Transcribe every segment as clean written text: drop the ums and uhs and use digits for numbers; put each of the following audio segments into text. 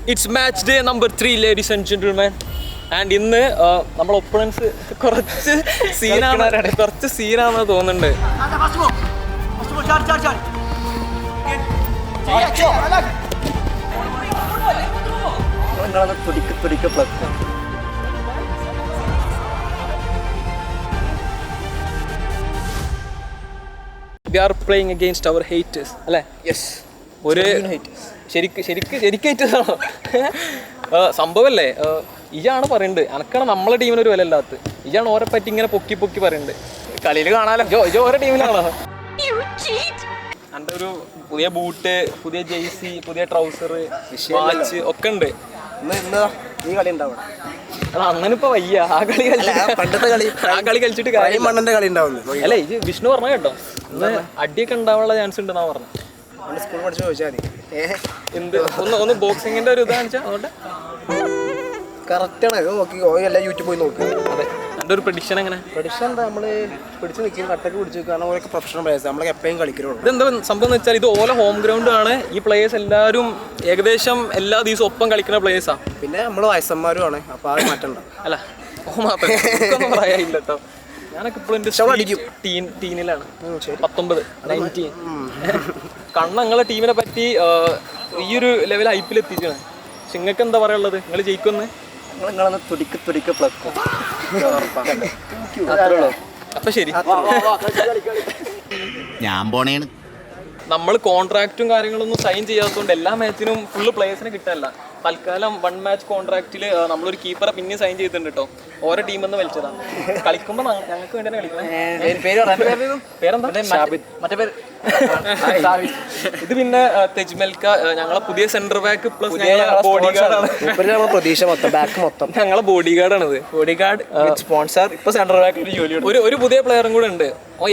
It's match day number 3, ladies and gentlemen. And ഇന്ന് നമ്മൾ opponents കുറച്ച് സീനാണെന്ന് തോന്നുന്നുണ്ട്. We are playing against our haters, അല്ലേ? യെസ്. ഒരു ശരിക്കും സംഭവല്ലേ, ഇയാണ് പറയുന്നുണ്ട് എനക്കാണ് നമ്മളെ ടീമിന് ഒരു വില ഇല്ലാത്ത, ഇയാണ് ഓരെ പറ്റി ഇങ്ങനെ പൊക്കി പറയുന്നുണ്ട്. കളിയിൽ കാണാലോ, ജോ ഓരോ ടീമിലാണോ? എൻ്റെ ഒരു പുതിയ ബൂട്ട്, പുതിയ ജെയ്സി, പുതിയ ട്രൗസർ, വാച്ച് ഒക്കെ ഉണ്ട്. അങ്ങനെ ഇപ്പൊ വയ്യ ആ കളി കളിച്ചിട്ട് അല്ലേ. ഇത് വിഷ്ണു പറഞ്ഞ കേട്ടോ, ഇന്ന് അടിയൊക്കെ ഉണ്ടാവാനുള്ള ചാൻസ് ഉണ്ടെന്നാ പറഞ്ഞു. സ്കൂൾ പഠിച്ചു ചോദിച്ചാൽ എന്ത് ഒന്ന് ബോക്സിങ്ങിന്റെ ഒരു ഇത് കാണിച്ചാൽ അതുകൊണ്ട് കറക്റ്റാണ്. നോക്കി എല്ലാം യൂട്യൂബ് പോയി നോക്കുക. അതെ, എൻ്റെ ഒരു പ്രഡിക്ഷൻ എങ്ങനെ? പ്രഡിക്ഷൻ എന്താ, നമ്മൾ പിടിച്ച് നിൽക്കും, കട്ടൊക്കെ പിടിച്ച് കാരണം ഓരോ പ്രൊഫഷണൽ പ്ലേയേഴ്സ് നമ്മൾ എപ്പോഴും കളിക്കുന്നുള്ളൂ. ഇതെന്താ സംഭവം എന്ന് വെച്ചാൽ ഇത് ഓല ഹോം ഗ്രൗണ്ട് ആണ്. ഈ പ്ലേയേഴ്സ് എല്ലാവരും ഏകദേശം എല്ലാ ദിവസവും ഒപ്പം കളിക്കുന്ന പ്ലേയേഴ്സാണ്. പിന്നെ നമ്മൾ വയസ്സന്മാരും ആണ്, അപ്പോൾ ആ മാറ്റം അല്ല ഓ മാത്രമേ പറയാനില്ല കേട്ടോ. ഞാനൊക്കെ ഇപ്പോഴും എൻ്റെ ടീനിലാണ്, 19 കണ്ണങ്ങളെ ടീമിനെ പറ്റി ഈ ഒരു ലെവൽ ഐപ്പിൽ എത്തിച്ചാണ്. പക്ഷെ നിങ്ങൾക്ക് എന്താ പറയാനുള്ളത്? നിങ്ങൾ ജയിക്കുമെന്ന് അപ്പൊ ശരി. ഞാൻ പോണേണ്. നമ്മൾ കോൺട്രാക്റ്റും കാര്യങ്ങളൊന്നും സൈൻ ചെയ്യാത്തതുകൊണ്ട് എല്ലാ മാച്ചിനും ഫുള്ള് പ്ലേയേഴ്സിനെ കിട്ടാനല്ല. തൽക്കാലം 1 മാച്ച് കോൺട്രാക്റ്റിൽ നമ്മളൊരു കീപ്പറെ പിന്നെ സൈൻ ചെയ്തിട്ടുണ്ട് കേട്ടോ. ഓരോ ടീമെന്ന് വലിച്ചതാ. കളിക്കുമ്പോൾ ഞങ്ങൾക്ക് വേണ്ടിയാണ് കളിക്കുന്നത്. ഇത് പിന്നെ തെജ്മൽക്ക, ഞങ്ങളെ പുതിയ സെന്റർ ബാക്ക് പ്ലസ് ബോഡി ഗാർഡാണ്. ഞങ്ങളെ ബോഡി ഗാർഡാണിത്. Body guard sponsor. ഇപ്പൊ സെന്റർ ബാക്ക് ഒരു പുതിയ പ്ലെയറും കൂടെ ഉണ്ട്.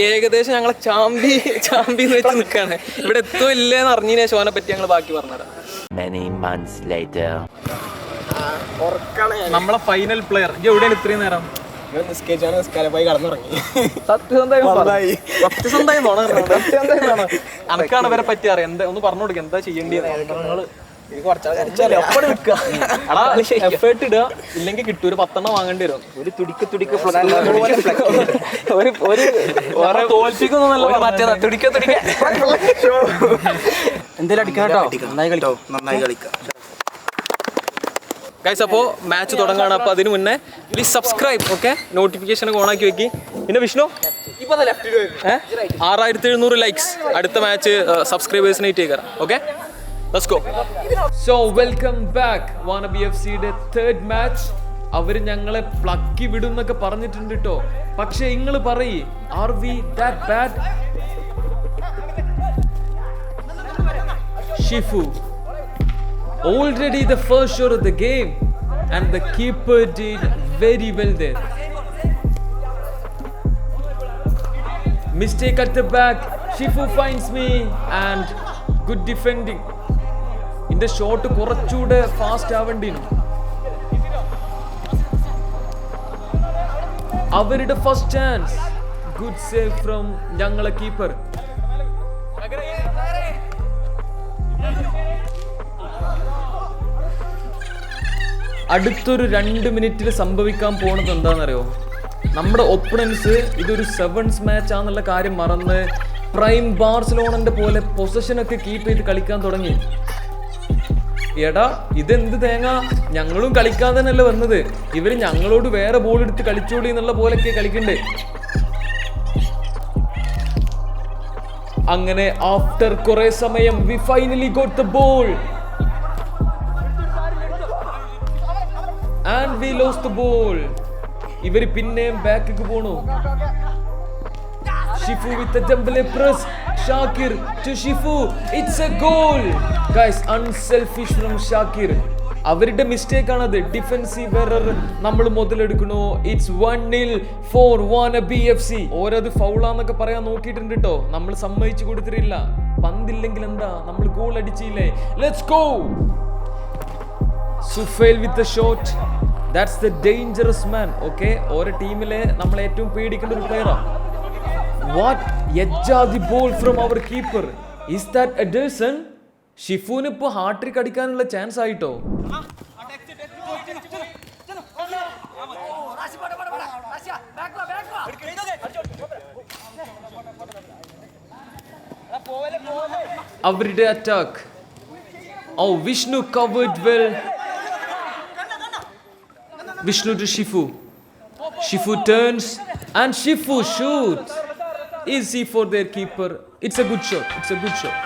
ഏകദേശം ഞങ്ങളെ ചാമ്പി എന്ന് വെച്ച് നിൽക്കാണ്. ഇവിടെ എത്തോ ഇല്ലേന്ന് അറിഞ്ഞതിന് ശേഷം അവനെ പറ്റി ഞങ്ങൾ ബാക്കി പറഞ്ഞുതരാം. നമ്മളെ ഫൈനൽ പ്ലെയർ എവിടെയാണ് ഇത്രയും നേരം? അനക്കാണ് ഇവരെ പറ്റി അറിയാം. എന്താ ഒന്ന് പറഞ്ഞു കൊടുക്കുക, എന്താ ചെയ്യേണ്ടത്? എഫേർട്ട് ഇടുക, ഇല്ലെങ്കിൽ കിട്ടും. ഒരു 10 വാങ്ങേണ്ടി വരും. ഒരു തുടിക്ക് തോൽപ്പിക്കൊന്നും മറ്റേതാ തുടിക്ക എന്തായാലും അടിക്കാം കേട്ടോ. നന്നായി കളിക്കാം ഗൈസ്. അപ്പോൾ മാച്ച് തുടങ്ങുകയാണ്. അപ്പോൾ അതിന് മുന്നേ പ്ലീസ് സബ്സ്ക്രൈബ്, ഓക്കെ? നോട്ടിഫിക്കേഷൻ ഒക്കെ ഓണാക്കി വെക്കി. പിന്നെ വിഷ്ണു 6700 ലൈക്സ്. അടുത്ത മാച്ച് സബ്സ്ക്രൈബേഴ്സിനായിട്ട് ചെയ്യണം. Okay, let's go. So welcome back. Wannabe എഫ്സിയുടെ 3rd മാച്ച്. അവര് ഞങ്ങളെ പ്ലക്കി വിടും എന്നൊക്കെ പറഞ്ഞിട്ടുണ്ട് കേട്ടോ. പക്ഷെ നിങ്ങൾ പറയ്, are we that bad? Shifu already the first shot of the game, and the keeper did very well there. Mistake at the back, Shifu finds me, and good defending. In the shot കുറച്ചുകൂടെ fast ആവണ്ടിന്. അവരുടെ first chance, good save from ഞങ്ങളെ keeper. അടുത്തൊരു 2 മിനിറ്റിൽ സംഭവിക്കാൻ പോണത് എന്താണെന്നറിയോ? നമ്മുടെ opponents ഇതൊരു 7th മാച്ച് ആണെന്നുള്ള കാര്യം മറന്ന് പ്രൈം ബാർസലോണന്റെ പോലെ പൊസഷനൊക്കെ കീപ്പ് ചെയ്ത് കളിക്കാൻ തുടങ്ങി. എടാ ഇതെന്ത് തേങ്ങ, ഞങ്ങളും കളിക്കാൻ തന്നെയല്ലേ വന്നത്. ഇവര് ഞങ്ങളോട് വേറെ ബോൾ എടുത്ത് കളിച്ചോളി എന്നുള്ള പോലൊക്കെ കളിക്കണ്ടേ. അങ്ങനെ ആഫ്റ്റർ കുറെ സമയം we finally got the ball and we lost the ball. ഇവര് പിന്നെയും ബാക്കിക്ക് പോണു. Shifu with the double press, Shakir to Shifu, it's a goal guys. unselfish from Shakir. അവരുടെ മിസ്റ്റേക്ക് ആണത്, ഡിഫെൻസീവ് എറർ നമ്മൾ മുതലെടുക്കണോ. ഇറ്റ്സ് 1-0 for വാനബി എഫ്സി. ഓരത് ഫൗളാന്നൊക്കെ പറയാൻ നോക്കിയിട്ടുണ്ട് കേട്ടോ, നമ്മൾ സമ്മതിച്ചു കൊടുത്തിട്ടില്ല. പന്തില്ലെങ്കിൽ എന്താ, നമ്മൾ ഗോൾ അടിച്ചില്ലേ. Let's go. Sufail with the shot. That's the dangerous man. Okay, ഓരോ ടീമിലെ നമ്മൾ ഏറ്റവും പേടിക്കേണ്ട ഒരു പ്ലെയറാണ്. What? Yajadi ball from our keeper. Is that Ederson? ഷിഫുവിന് ഇപ്പൊ ഹാട്രിക് അടിക്കാനുള്ള ചാൻസ് ആയിട്ടോ. അവരുടെ attack. Oh, Vishnu covered well. Vishnu to Shifu. Shifu turns and Shifu shoots. Easy for their keeper. It's a good shot. It's a good shot.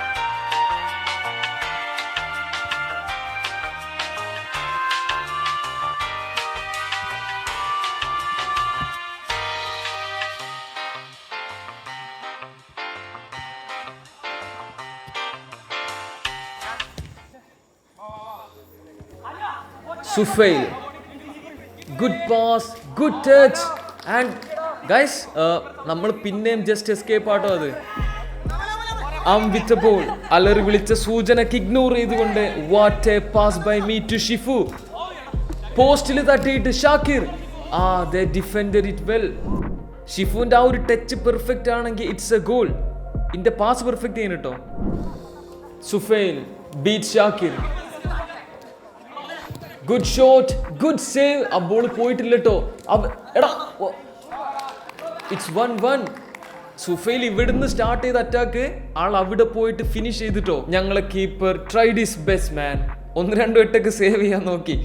Sufail. Good pass, good touch, and guys, നമ്മൾ പിന്നെയും just escape ആട്ടോ. അത് വിത്ത് ball അലറി വിളിച്ച സൂചനക്ക് ignore ചെയ്തുകൊണ്ട് what a pass by me to Shifu. പോസ്റ്റിൽ തട്ടിയിട്ട് Shakir. They defended it well. ഷിഫുവിന്റെ ആ ഒരു ടച്ച് പെർഫെക്റ്റ് ആണെങ്കിൽ ഇറ്റ്സ് എ ഗോൾ. ഇന്റെ പാസ് പെർഫെക്റ്റ് ചെയ്യുന്നു കേട്ടോ. Sufail beat Shakir. Good shot, good save. ആ ബോൾ പോയിട്ടില്ല കേട്ടോ. എടാ, ഇറ്റ്സ് 1-1. സുഫൈൽ ഇവിടുന്ന് സ്റ്റാർട്ട് ചെയ്ത അറ്റാക്ക് ആൾ അവിടെ പോയിട്ട് ഫിനിഷ് ചെയ്തിട്ടോ. ഞങ്ങളെ keeper tried his best man. 1-2 വെട്ടൊക്കെ സേവ് ചെയ്യാൻ നോക്കി.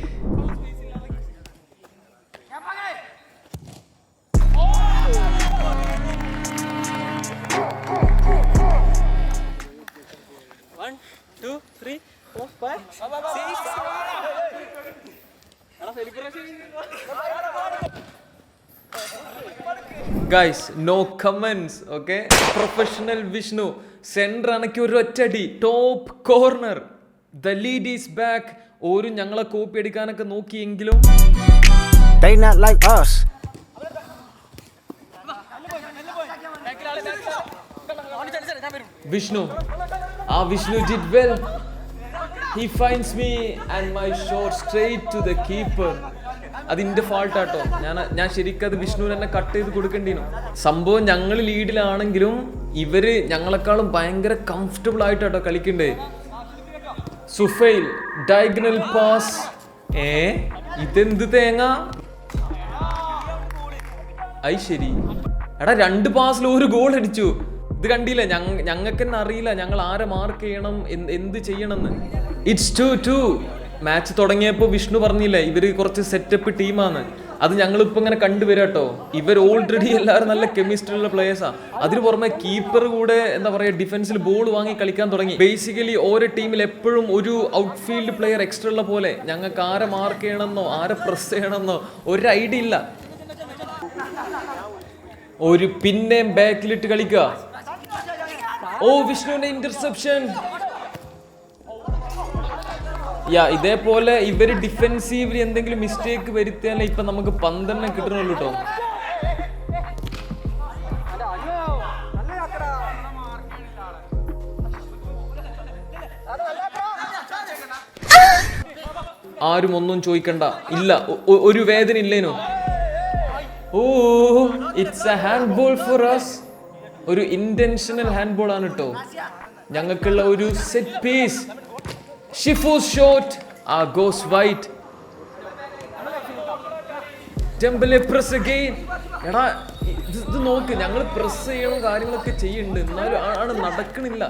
Guys, no comments, okay? Professional Vishnu. Center anaki oru attadi. Top corner. The lead is back. Oru ഞങ്ങളെ കോപ്പി എടുക്കാനൊക്കെ നോക്കിയെങ്കിലും they not like us. Vishnu. Vishnu did well. He finds me and my shot straight to the keeper. അതിന്റെ fault ആട്ടോ. ഞാൻ ശരിക്കും അത് വിഷ്ണുവിന് തന്നെ cut ചെയ്ത് കൊടുക്കേണ്ടിനു. സംഭവം ഞങ്ങൾ ലീഡിലാണെങ്കിലും ഇവര് ഞങ്ങളെക്കാളും ഭയങ്കര കംഫർട്ടബിൾ ആയിട്ടാട്ടോ കളിക്കണ്ടേ. Sufail diagonal pass. ഇതെന്ത് തേങ്ങ. ശരി. എടാ, 2 പാസിൽ 1 ഗോൾ അടിച്ചു. ഇത് കണ്ടില്ല. ഞങ്ങൾക്ക് തന്നെ അറിയില്ല ഞങ്ങൾ ആരെ മാർക്ക് ചെയ്യണം, എന്ത് ചെയ്യണമെന്ന്. ഇറ്റ്സ് 2-2. മാച്ച് തുടങ്ങിയപ്പോൾ വിഷ്ണു പറഞ്ഞില്ലേ ഇവര് കുറച്ച് സെറ്റപ്പ് ടീമാണ്. അത് ഞങ്ങളിപ്പോ ഇങ്ങനെ കണ്ടുവരാട്ടോ. ഇവർ ഓൾറെഡി എല്ലാവരും നല്ല കെമിസ്ട്രി ഉള്ള പ്ലേയേഴ്സാ. അതിന് പുറമെ കീപ്പർ കൂടെ എന്താ പറയാ ഡിഫൻസിൽ ബോൾ വാങ്ങി കളിക്കാൻ തുടങ്ങി. ബേസിക്കലി ഓരോ ടീമിൽ എപ്പോഴും ഒരു ഔട്ട്ഫീൽഡ് പ്ലെയർ എക്സ്ട്രാ ഉള്ള പോലെ ഞങ്ങൾക്ക് ആരെ മാർക്ക് ചെയ്യണമെന്നോ ആരെ പ്രസ് ചെയ്യണമെന്നോ ഒരു ഐഡിയ ഇല്ല. ഒരു പിന്നെയും ബാക്കിലിട്ട് കളിക്കുക. വിഷ്ണുവിന്റെ ഇന്റർസെപ്ഷൻ. ഇതേപോലെ ഇവര് ഡിഫെൻസീവ്ലി എന്തെങ്കിലും മിസ്റ്റേക്ക് വരുത്തിയാലേ ഇപ്പൊ നമുക്ക് 12 കിട്ടണുള്ളൂ കേട്ടോ. ആരും ഒന്നും ചോദിക്കണ്ട. ഇല്ല, ഒരു വേദന ഇല്ലേനോ. It's a hand ball for us. ഒരു ഇന്റൻഷണൽ ഹാൻഡ് ബോൾ ആണ് കേട്ടോ. ഞങ്ങൾക്കുള്ള ഒരു set piece. Shifu's shot goes wide. Dembele press again. എടാ, ഇത് നോക്ക്, ഞങ്ങൾ പ്രസ് ചെയ്യണം കാര്യങ്ങളൊക്കെ ചെയ്യുന്നുണ്ട്, എന്നാലും ആണ് നടക്കണില്ല.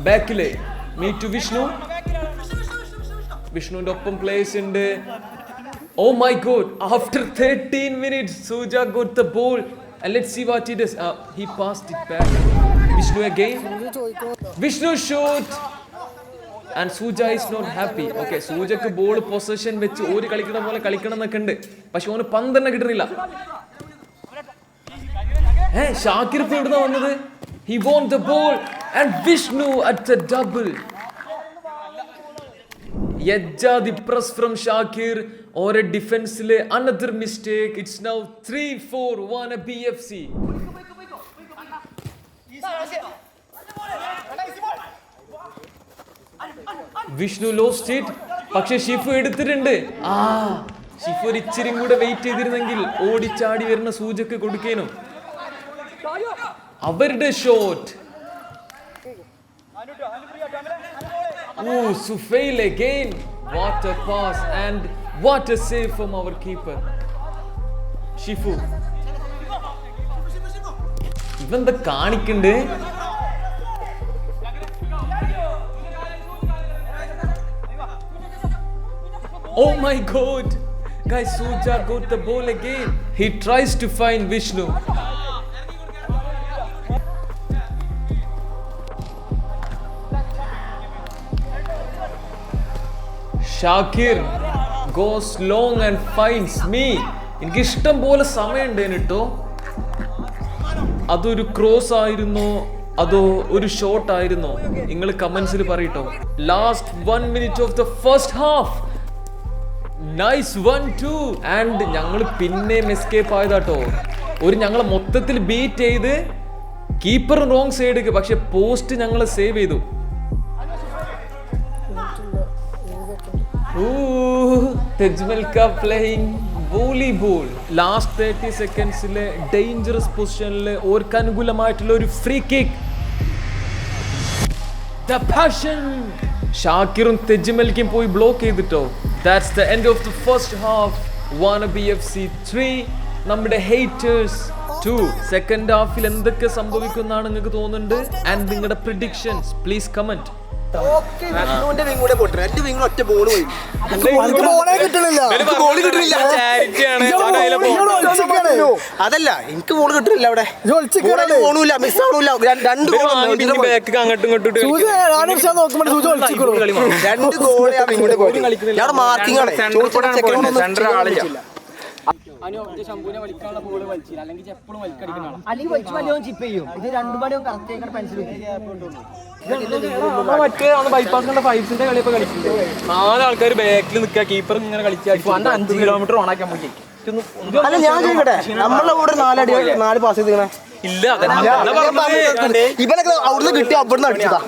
ബാക്കിലെ മീറ്റ് ടു വിഷ്ണു. വിഷ്ണുവിന്റെ ഒപ്പം പ്ലേസ് ഉണ്ട്. Oh my god, after 13 minutes Suja got the ball and let's see what he does. He passed it back. Vishnu again. Vishnu shoot and Suja is not happy. Okay, Sujaക്ക് ball possession വെച്ച് ഒരു കളിക്കണ പോലെ കളിക്കണം എന്നൊക്കെ ഉണ്ട്. പക്ഷെ ഓന് 12 കിട്ടുന്നില്ല. ഷാക്കിർ ഇപ്പൊ എവിടുന്നാ വന്നത്? He won the ball and Vishnu at the double. Yajjadi press from Shakir or a defense-le another mistake. It's now 3-4 Wana BFC. Vishnu lost it. പക്ഷെ ഷിഫു എടുത്തിട്ടുണ്ട്. ഷിഫു ഒരു ഇച്ചിരി കൂടെ വെയിറ്റ് ചെയ്തിരുന്നെങ്കിൽ ഓടിച്ചാടി വരുന്ന സൂചക്ക് കൊടുക്കേനും. അവരുടെ shot Oh, Sufail again. What a pass and what a save from our keeper. Shifu. ഇവൻ എന്താ കാണിക്കണ്ട്? Oh my god. Guys, Suja got the ball again. He tries to find Vishnu. Shakir goes long and finds me. എനിക്ക് ഇഷ്ടം പോലെ സമയമുണ്ടേന് കേട്ടോ. അതൊരു cross ആയിരുന്നോ അതോ ഒരു ഷോട്ട് ആയിരുന്നോ? നിങ്ങൾ കമന്റ്സിൽ പറയട്ടോ. Last 1 minute of the first half. Nice 1-2 and ഞങ്ങൾ പിന്നെയും എസ്കേപ്പ് ആയതാട്ടോ. ഞങ്ങളെ മൊത്തത്തിൽ ബീറ്റ് ചെയ്ത് കീപ്പർ റോങ് സൈഡ്, പക്ഷെ പോസ്റ്റ് ഞങ്ങൾ സേവ് ചെയ്തു. തെജ്മൽക്ക പ്ലേയിങ് വോളിബോൾ. ലാസ്റ്റ് 30 സെക്കൻഡ്സിലെ ഡേഞ്ചറസ് പൊസിഷനിൽ ഓർക്ക് അനുകൂലമായിട്ടുള്ള ഒരു ഫ്രീ കിക്ക്. The passion. ഷാക്കിറും തെജ്മൽക്കും പോയി ബ്ലോക്ക് ചെയ്തിട്ടോ. That's the end of the first half. Wannabe FC 3, നമ്മുടെ haters 2. സെക്കൻഡ് ഹാഫിൽ എന്തൊക്കെ സംഭവിക്കുന്നാണ് നിങ്ങൾക്ക് തോന്നുന്നുണ്ട്? ആൻഡ് നിങ്ങളുടെ predictions please comment. അതല്ല, എനിക്ക് ബോൾ കിട്ടില്ല അവിടെ. പോണില്ല, മിസ് ആവണില്ല. 2 ഗോൾ മാർക്കിംഗ് ആണ്. ബൈപ്പാസിന്റെ ഫൈവ്സിന്റെ കളിയൊക്കെ കളിക്കുന്നത് 4 ആൾക്കാർ ബാക്കിൽ നിൽക്കുക, കീപ്പർ ഇങ്ങനെ കളിച്ചാൽ 5 കിലോമീറ്റർ ഓണാക്കാൻ പറ്റി. അല്ല, ഞാൻ ചോദിക്കട്ടെ, നമ്മളെ കൂടെ 4 പാസ് ചെയ്തിങ്ങനെ ഇല്ല. ഇവനൊക്കെ അവിടുന്ന് കിട്ടി, അവിടുന്ന് അടിച്ചതാ.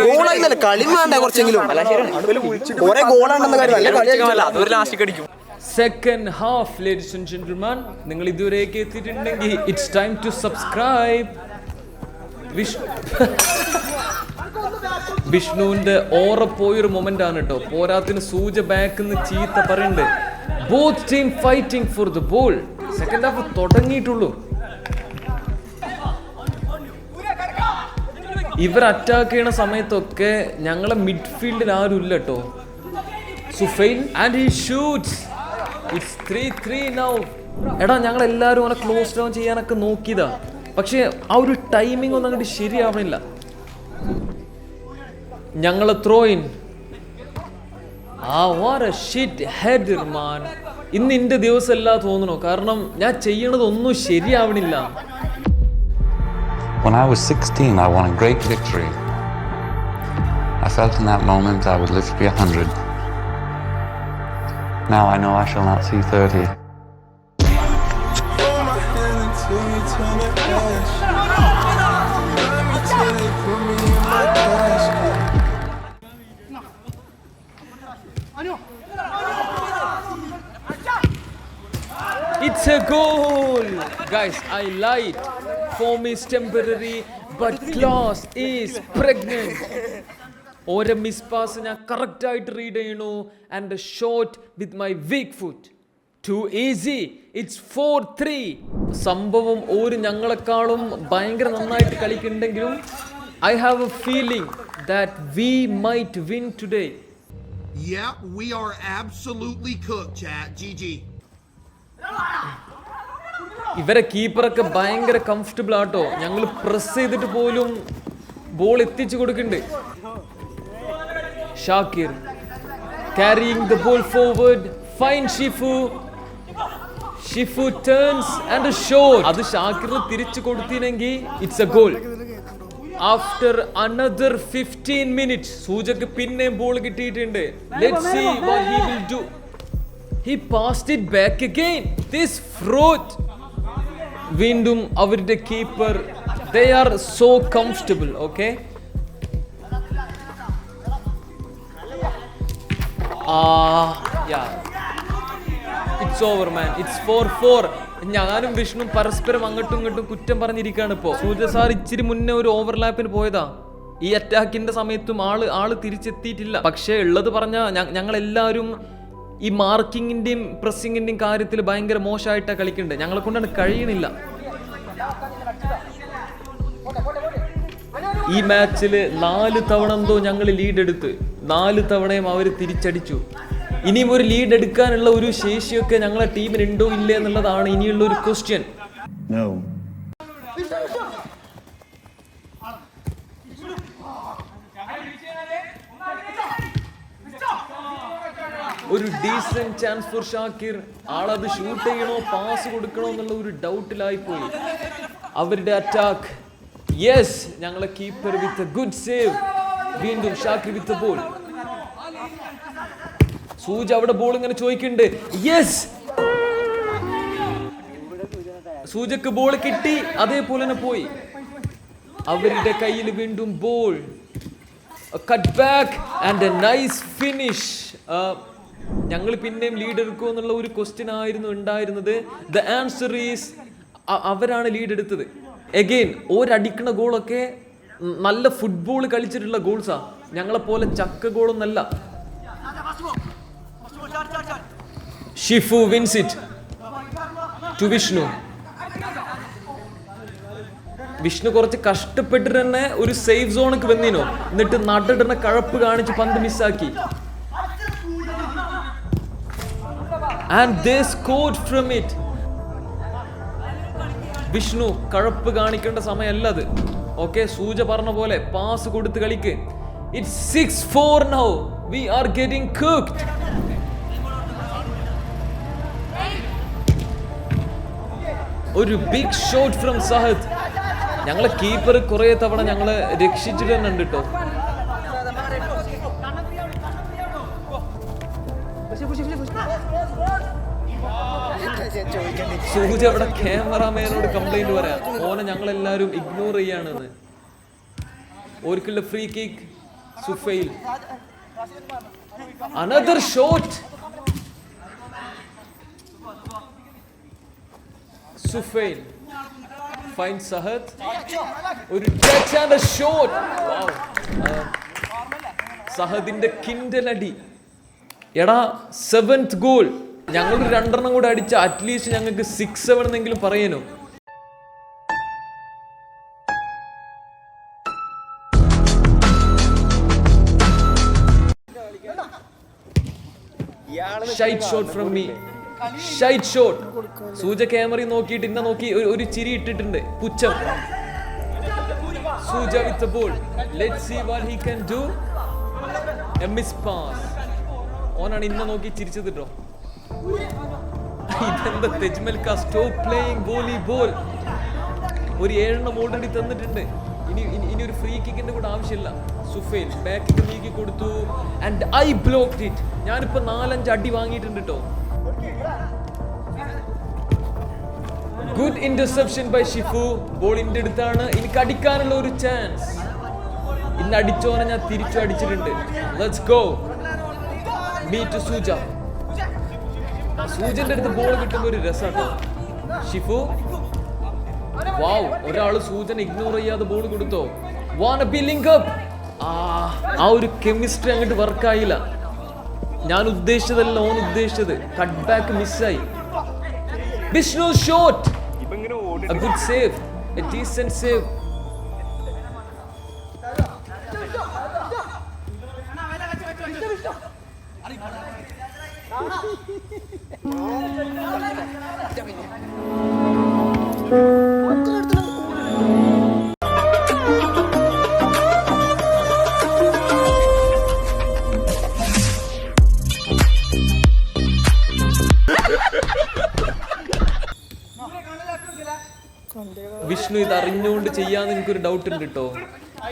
ഗോളായില്ല, കളി വേണ്ട കുറച്ചെങ്കിലും. കുറെ ഗോളാണെന്ന കാര്യം നല്ല കളി. അതൊരു ലാസ്റ്റ് അടിക്കും. Second half, ladies and gentlemen. നിങ്ങൾ ഇതുവരെയൊക്കെ എത്തിയിട്ടുണ്ടെങ്കിൽ it's time to subscribe. വിഷ്ണുവിന്റെ ഓറ പോയൊരു മൊമെന്റ് ആണ് കേട്ടോ. പോരാത്തിന് സൂജ ബാക്കിൽ നിന്ന് ചീത്ത പറയുന്നുണ്ട്. Both team fighting for the ball. Second half തുടങ്ങിയിട്ടുള്ളൂ. ഇവർ അറ്റാക്ക് ചെയ്യണ സമയത്തൊക്കെ ഞങ്ങളെ മിഡ്ഫീൽഡിൽ ആരും ഇല്ല കേട്ടോ. Sufail and he shoots. It's 3-3 now. എടാ, ഞങ്ങൾ എല്ലാവരും അവനെ ക്ലോസ് ഡൗൺ ചെയ്യാനൊക്കെ നോക്കിയതാ, പക്ഷെ ആ ഒരു ടൈമിംഗ് ഒന്നും അങ്ങോട്ട് ശരിയാവണില്ല. ഞങ്ങളെ throw in. what a shit header man. ഇന്ന് എൻ്റെ ദിവസമല്ല തോന്നണോ, കാരണം ഞാൻ ചെയ്യണതൊന്നും ശരിയാവണില്ല. When I was 16, I won a great victory. I felt in that moment I would live to be 100. Now I know I shall not see 30. It's a goal! Guys, I lied. Form is temporary, but class is pregnant. ഒരു miss pass ഞാൻ correct ആയിട്ട് read ചെയ്യണു and shot with my weak foot. Too easy. It's 4-3. സംഭവം ഞങ്ങളെക്കാളും ഭയങ്കര നന്നായിട്ട് കളിക്കുന്നുണ്ടെങ്കിലും I have a feeling that we might win today. Yeah, we are absolutely cooked, chat. GG. ഇവരെ കീപ്പറൊക്കെ ഭയങ്കര comfortable ആട്ടോ. ഞങ്ങൾ പ്രസ് ചെയ്തിട്ട് പോലും ബോൾ എത്തിച്ചു കൊടുക്കുന്നുണ്ട്. Shakir carrying the ball forward, find Shifu. Shifu turns and a shot. അത് ഷാക്കിറിന് തിരിച്ചു കൊടുത്തിനെങ്കിൽ it's a goal. After another 15 minutes, സൂജക്ക് പിന്നെയും ബോൾ കിട്ടിയിട്ടുണ്ട്. Let's see what he will do. He passed it back again. This fraud. വീണ്ടും അവരുടെ keeper. They are so comfortable, okay? Yeah. It's over, man. It's 4-4. ഞാനും വിഷ്ണു പരസ്പരം അങ്ങോട്ടും ഇങ്ങോട്ടും കുറ്റം പറഞ്ഞിരിക്കുകയാണ് ഇപ്പോ. സൂര്യ സാർ ഇച്ചിരി മുന്നേ ഒരു ഓവർലാപ്പിന് പോയതാ. ഈ അറ്റാക്കിന്റെ സമയത്തും ആള് തിരിച്ചെത്തിയിട്ടില്ല. പക്ഷേ ഉള്ളത് പറഞ്ഞ ഞങ്ങൾ എല്ലാവരും ഈ മാർക്കിങ്ങിന്റെയും പ്രസ്സിങ്ങിന്റെയും കാര്യത്തിൽ ഭയങ്കര മോശമായിട്ടാണ് കളിക്കുന്നുണ്ട്. ഞങ്ങളെ കൊണ്ടാണ് കഴിയണില്ല. ഈ മാച്ചിൽ 4 തവണ എന്തോ ഞങ്ങൾ ലീഡ് എടുത്ത് 4 തവണയും അവർ തിരിച്ചടിച്ചു. ഇനിയും ഒരു ലീഡ് എടുക്കാനുള്ള ഒരു ശേഷിയൊക്കെ ഞങ്ങളെ ടീമിന് ഉണ്ടോ ഇല്ലേ എന്നുള്ളതാണ് ഇനിയുള്ള ഒരു ക്വസ്റ്റ്യൻ. ഒരു ഡീസന്റ് ചാൻസ് ഫോർ ഷാക്കിർ. ആളത് ഷൂട്ട് ചെയ്യണോ പാസ് കൊടുക്കണോ എന്നുള്ള ഒരു ഡൗട്ടിലായി പോയി. അവരുടെ അറ്റാക്ക്. യെസ്, ഞങ്ങളെ കീപ്പർ വിത്ത് ഗുഡ് സേവ്. വീണ്ടും ഷാക്കിർ വിത്ത് ബോൾ. സൂജ അവിടെ ബോൾ ഇങ്ങനെ ചോദിക്കുന്നുണ്ട്. യെസ്, സൂജക്ക് ബോൾ കിട്ടി, അതേപോലെ തന്നെ പോയി. അവരുടെ കയ്യിൽ വീണ്ടും ball. Cut back and a nice finish. ഞങ്ങൾ പിന്നെയും ലീഡ് എടുക്കുമോ എന്നുള്ള ഒരു ക്വസ്റ്റ്യൻ ആയിരുന്നു ഉണ്ടായിരുന്നത്. ദ ആൻസർ ഈസ് അവരാണ് ലീഡ് എടുത്തത്. എഗെയിൻ ഒരടിക്കണ ഗോളൊക്കെ നല്ല ഫുട്ബോൾ കളിച്ചിട്ടുള്ള ഗോൾസാ, ഞങ്ങളെപ്പോലെ ചക്ക ഗോളൊന്നല്ല. Shifu wins it to Vishnu. Vishnu കുറച്ച് കഷ്ടപ്പെട്ടിട്ട് തന്നെ ഒരു സേഫ് സോണക്ക് വന്നിനോ, എന്നിട്ട് നട്ടിടുന്ന കഴപ്പ് കാണിച്ച് പന്ത് മിസ്സാക്കി. And they scored from it. Vishnu കഴപ്പ് കാണിക്കേണ്ട സമയമല്ല അത്. ഓക്കെ, സൂജ പറഞ്ഞ പോലെ പാസ് കൊടുത്ത് കളിക്ക്. It's 6-4 now. We are getting cooked. ഒരു ബിഗ് ഷോട്ട് ഫ്രം സഹദ്. ഞങ്ങളെ കീപ്പർ കുറെ തവണ ഞങ്ങളെ രക്ഷിച്ചിട്ട് തന്നെ ഉണ്ട് കേട്ടോ. സൂജ അവിടെ ക്യാമറാമാനോട് കംപ്ലൈന്റ് പറയാം, ഓനെ ഞങ്ങളെല്ലാരും ഇഗ്നോർ ചെയ്യാണെന്ന്. ഒരിക്കലുള്ള free kick. Sufail, another shot. Sufail find Sahad. ഒരു ടച്ച് ആൻഡ് എ ഷോട്ട്. സഹദിന്റെ കിൻഡലടി. എടാ, 7th ഗോൾ. ഞങ്ങൾ 2 കൂടെ അടിച്ച അറ്റ്ലീസ്റ്റ് ഞങ്ങൾക്ക് 6-7 എന്നെങ്കിലും പറയാനോ. Shite shot from me. Shite shot. Suja ക്യാമറയിൽ നോക്കിയിട്ട് ഇന്നെ നോക്കി ഒരു ചിരി ഇട്ടിട്ടുണ്ട്, പുച്ഛം. Suja with ball. Let's see what he can do. A miss pass. ഓനാണ് ഇന്നെ നോക്കി ചിരിച്ചത് കേട്ടോ. ഇതെന്താ തെജ്മൽക്ക സ്റ്റോപ്പ് പ്ലേയിങ് വോളിബോൾ. ഒരു 7 ഓൾറെഡി തന്നിട്ടുണ്ട്. ഇനി ഒരു ഫ്രീ കിക്കിന്റെ കൂടെ ആവശ്യമില്ല. സുഫൈൽ ബാക്കിൽ നീക്കി കൊടുത്തു ആൻഡ് ഐ ബ്ലോക്ക്ഡ് ഇറ്റ്. ഞാനിപ്പോ 4-5 അടി വാങ്ങിയിട്ടുണ്ട് കേട്ടോ. Good interception by Shifu. ബോളിന്റെ അടുത്താണ്. എനിക്ക് അടിക്കാനുള്ള ഒരു ചാൻസ്. ഇന്ന് അടിച്ചോനെ ഞാൻ തിരിച്ചു അടിച്ചിട്ടുണ്ട്. Let's go. Me to Suja. സൂജന്റെ അടുത്ത് ബോൾ കിട്ടുമ്പോ ഒരു രസാട്ടോ. ഷിഫു, വാവ്, ഒരാള് സൂജന ഇഗ്നോർ ചെയ്യാതെ ബോൾ കൊടുത്തോ. വാന ബി ലിങ്ക് അപ്പ്. ആ ഒരു കെമിസ്ട്രി അങ്ങോട്ട് വർക്കായില്ല. ഞാൻ ഉദ്ദേശിച്ചതല്ല ഓൻ ഉദ്ദേശിച്ചത്. കട്ട് ബാക്ക് മിസ്സായി. Vishnu shot. A good save, a decent save. Vishnu ഇത് അറിഞ്ഞുകൊണ്ട് ചെയ്യാന്ന് എനിക്കൊരു ഡൗട്ട് ഉണ്ട് കേട്ടോ.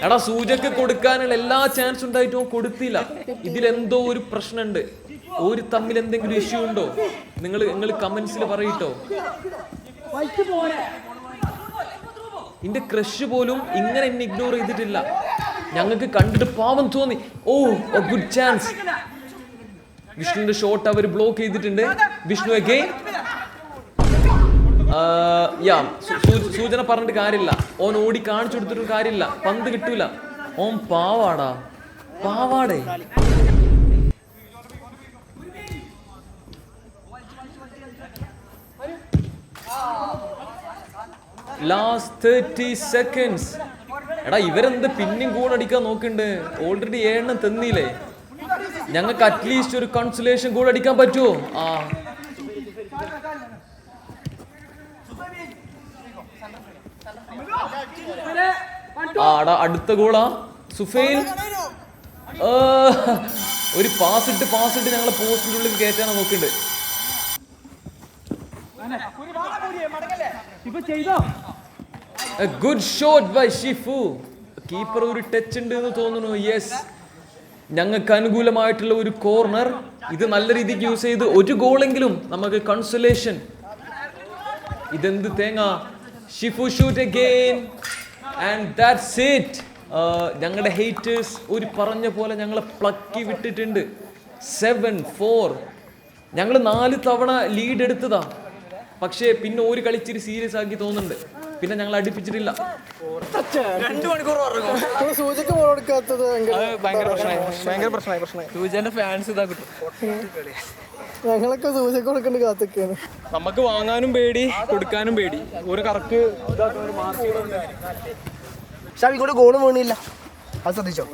എടാ, സൂചക്ക് കൊടുക്കാനുള്ള എല്ലാ ചാൻസ് ഉണ്ടായിട്ടും കൊടുത്തില്ല. ഇതിലെന്തോ ഒരു പ്രശ്നമുണ്ട്. ഒരു തമ്മിൽ എന്തെങ്കിലും ഇഷ്യൂ ഉണ്ടോ? നിങ്ങൾ കമന്റ്സിൽ പറയിട്ടോ. എന്റെ ക്രഷ് പോലും ഇങ്ങനെ എന്നെ ഇഗ്നോർ ചെയ്തിട്ടില്ല. ഞങ്ങൾക്ക് കണ്ടിട്ട് പാവം തോന്നി. ഓ, ഗുഡ് ചാൻസ്. വിഷ്ണുവിന്റെ ഷോട്ട് അവർ ബ്ലോക്ക് ചെയ്തിട്ടുണ്ട്. വിഷ്ണു അഗൈൻ. സൂചന പറഞ്ഞിട്ട് കാര്യമില്ല. ഓൻ ഓടി കാണിച്ചു കൊടുത്തിട്ട് കാര്യമില്ല, പന്ത് കിട്ടൂല. ഓൻ പാവാടാ, പാവാടേ. Last 30 seconds. എടാ ഇവരെന്ത് പിന്നെയും ഗോൾ അടിക്കാൻ നോക്കുന്നുണ്ട്? ഓൾറെഡി 7 തന്നില്ലേ? ഞങ്ങൾക്ക് അറ്റ്ലീസ്റ്റ് ഒരു കൺസലേഷൻ ഗോൾ അടിക്കാൻ പറ്റുമോ? അടുത്ത ഗോളാ സുഫൈൽ. ഒരു പാസ് ഇട്ട് ഞങ്ങളെ പോസ്റ്റിന്റെ ഉള്ളിൽ കയറ്റാനാണ് നോക്കുന്നുണ്ട്. A good shot by Shifu. Keeper ഒരു ടച്ച് ഉണ്ട് എന്ന് തോന്നുന്നു. യെസ്, ഞങ്ങൾക്ക് അനുകൂലമായിട്ടുള്ള ഒരു കോർണർ. ഇത് നല്ല രീതിക്ക് യൂസ് ചെയ്ത് ഒരു ഗോളെങ്കിലും നമുക്ക് കൺസലേഷൻ. ഇതെന്ത് തേങ്ങ. Shifu shoot again and that's it. ഞങ്ങളുടെ ഹേറ്റേഴ്സ് ഒരു പറഞ്ഞ പോലെ ഞങ്ങളെ പ്ലക്കി വിട്ടിട്ടുണ്ട്. 7-4. ഞങ്ങൾ 4 തവണ ലീഡ് എടുത്തതാ. പക്ഷേ പിന്നെ ഒരു കളിച്ചിരി സീരിയസ് ആക്കി തോന്നുന്നുണ്ട്. പിന്നെ ഞങ്ങൾ അടുപ്പിച്ചിട്ടില്ല. 2 മണിക്കൂർ സൂചിക്ക് ബോൾ എടുക്കാത്തത് ഭയങ്കര പ്രശ്നമായി. സൂചന്റെ ഫാൻസ് ഇതാ കിട്ടും. ഞങ്ങളൊക്കെ സൂചിക്ക് കൊടുക്കേണ്ട കാത്തൊക്കെയാണ്. നമുക്ക് വാങ്ങാനും പേടി, കൊടുക്കാനും പേടി. ഒരു കറക്റ്റ് പക്ഷെ ഇങ്ങോട്ട് ഗോളും വീണില്ല. അത് ശ്രദ്ധിച്ചോ?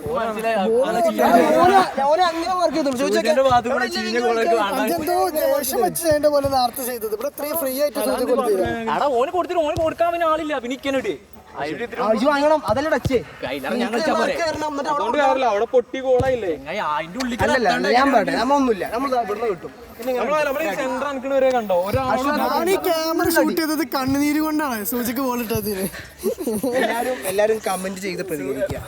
ഓന് കൊടുത്തിട്ട് ഓന് കൊടുക്കാൻ പിന്നെ ആളില്ല. പിന്നെ വാങ്ങണം, അതല്ലേ ടച്ച്. അവിടെ പൊട്ടി ഗോളായില്ലേ? അതിന്റെ ഉള്ളിൽ ഞാൻ പറയട്ടെ, നമ്മൊന്നുമില്ല, നമ്മൾ ഇവിടുന്ന് കിട്ടും. സെന്റർ അനക്കണവരെ കണ്ടോ? ക്യാമറ ഷൂട്ട് ചെയ്തത് കണ്ണുനീര് കൊണ്ടാണ് സൂചിക്ക് ബോൾ ഇട്ടതിന്. എല്ലാരും കമന്റ് ചെയ്ത് പ്രതികരിക്കുക.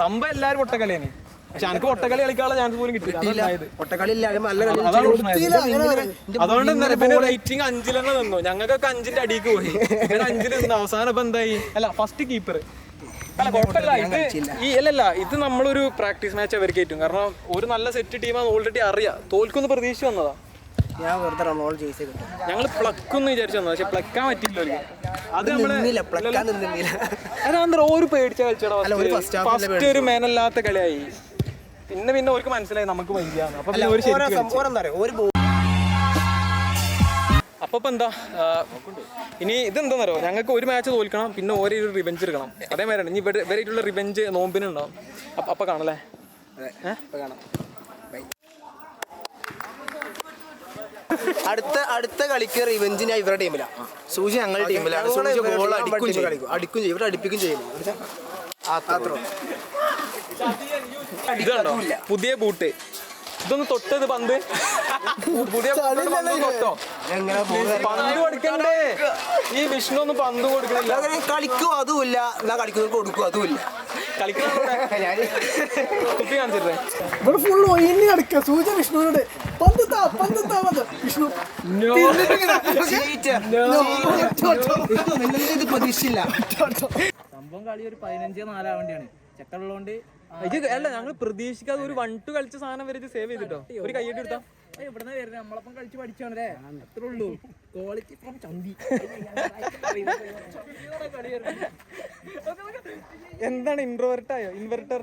സംഭവം എല്ലാരും പൊട്ടക്കളിയാണ്. പക്ഷെ എനിക്ക് പൊട്ടക്കളി കളിക്കാനുള്ള ചാൻസ് പോലും കിട്ടിയില്ല. ഒട്ടക്കളി ഇല്ലാതെ നല്ല അതുകൊണ്ട് റേറ്റിംഗ് 5 തന്നെ നിന്നു. ഞങ്ങൾക്കൊക്കെ 5ന്റെ അടിക്ക് പോയി. 5 നിന്ന് അവസാനം ഇപ്പൊ എന്തായി? അല്ല, ഫസ്റ്റ് കീപ്പർ അല്ല കുഴപ്പമില്ല. ഇത് നമ്മളൊരു പ്രാക്ടീസ് മാച്ച് അവർക്ക് ഏറ്റവും. കാരണം ഒരു നല്ല സെറ്റ് ടീമാണ് ഓൾറെഡി അറിയാം. തോൽക്കൊന്ന് പ്രതീക്ഷ വന്നതാ. ഞാൻ വെറുതെ റൊണാൾഡോ ജയിച്ചു കിട്ടും. ഞങ്ങൾ പ്ലക്കൊന്ന് വിചാരിച്ചു വന്നത്. പക്ഷെ പ്ലക്കാൻ പറ്റില്ല. അത് നമ്മള് ഒരു പേടിച്ച കളിച്ചോടാ. ഫസ്റ്റ് ഒരു മേനല്ലാത്ത കളിയായി. പിന്നെ അവർക്ക് മനസ്സിലായി നമുക്ക് വൈകിയാണ്. അപ്പൊ അപ്പൊ എന്താ ഇനി ഇതെന്താന്നറിയോ? ഞങ്ങൾക്ക് ഒരു മാച്ച് തോൽക്കണം, പിന്നെ ഓരോ റിവെഞ്ച് എടുക്കണം. അതേമാതിരിയാണ് ഇനി ഇവരായിട്ടുള്ള റിവെഞ്ച് നോമ്പിനുണ്ടാവും. അപ്പൊ കാണല്ലേ? അടുത്ത കളിക്ക് റിവെഞ്ച് ഞാൻ ഇവരുടെ ടീമിലാണ്. സൂചി ഞങ്ങളുടെ ടീമിലാണ്. സൂചി ഗോൾ അടിക്കും ചെയ്യും, ഇവരെ അടുപ്പിക്കും ചെയ്യും. ഇതുണ്ടോ പുതിയ ബൂട്ട്? ഇതൊന്ന് തൊട്ടത് പന്ത്. പുതിയ തൊട്ടോ? പന്ത് കൊടുക്കണ്ടേ? ഈ വിഷ്ണു ഒന്നും പന്ത് കൊടുക്കണില്ല. കളിക്കും അതുമില്ല, എന്നാ കളിക്കുന്നത് കൊടുക്കും അതുമില്ല. കുപ്പി കാണിച്ചിട്ടേ ഇവിടെ ഫുൾ ഒഴിഞ്ഞ് കളിക്കുക. സൂച വിഷ്ണുവിനോട് വിഷ്ണു പ്രതീക്ഷയില്ല. സംഭവം കളി ഒരു 15-4 ആവേണ്ടിയാണ്. ചെക്കുള്ളതുകൊണ്ട് അല്ല, ഞങ്ങൾ പ്രതീക്ഷിക്കാതെ ഒരു 1-2 കളിച്ച സാധനം വരെ സേവ് ചെയ്തിട്ടോ. ഒരു കൈയ്യടി എടുത്താ ഇവിടുന്ന് വരുന്നത്. നമ്മളപ്പം കളിച്ച് പഠിച്ചാണല്ലേ, അത്രേ ഉള്ളൂ. ക്വാളിറ്റി ചന്തി. എന്താണ് ഇൻട്രോവേർട്ടായോ? ഇൻവെർട്ടർ